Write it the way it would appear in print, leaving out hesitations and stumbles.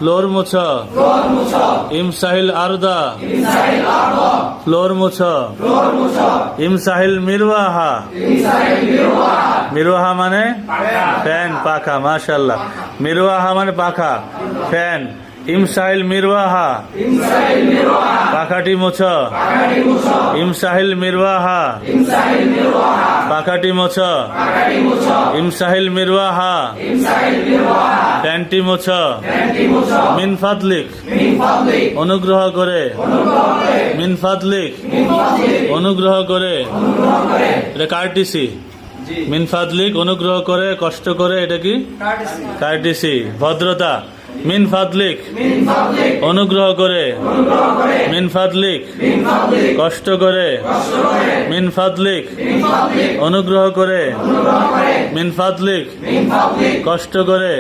Floor মুছো, ইমসাহিল আরদা, floor মুছো, ইমসাহিল মিরওয়াহা, মিরওয়াহা মানে fan, পাখা। মাশাআল্লাহ, মিরওয়াহা মানে পাখা, ফ্যান। ইমসাহিল মিরওয়াহা, পাখাটি মুছো, ইমসাহিল মিরওয়াহা, পাখাটি মুছো, ইমসাহিল মিরওয়াহা, ফ্যানটি মুছো। মিন ফাদলিক, অনুগ্রহ করে, মিন ফাদলিক, অনুগ্রহ করে। এটা কার্টিসি। মিন ফাদলিক, অনুগ্রহ করে, কষ্ট করে, এটা কি কার্টিসি, ভদ্রতা। মিন ফাদলিক, অনুগ্রহ করে, মিন ফাদলিক, কষ্ট করে, মিন ফাদলিক, অনুগ্রহ করে, মিন ফাদলিক, কষ্ট করে।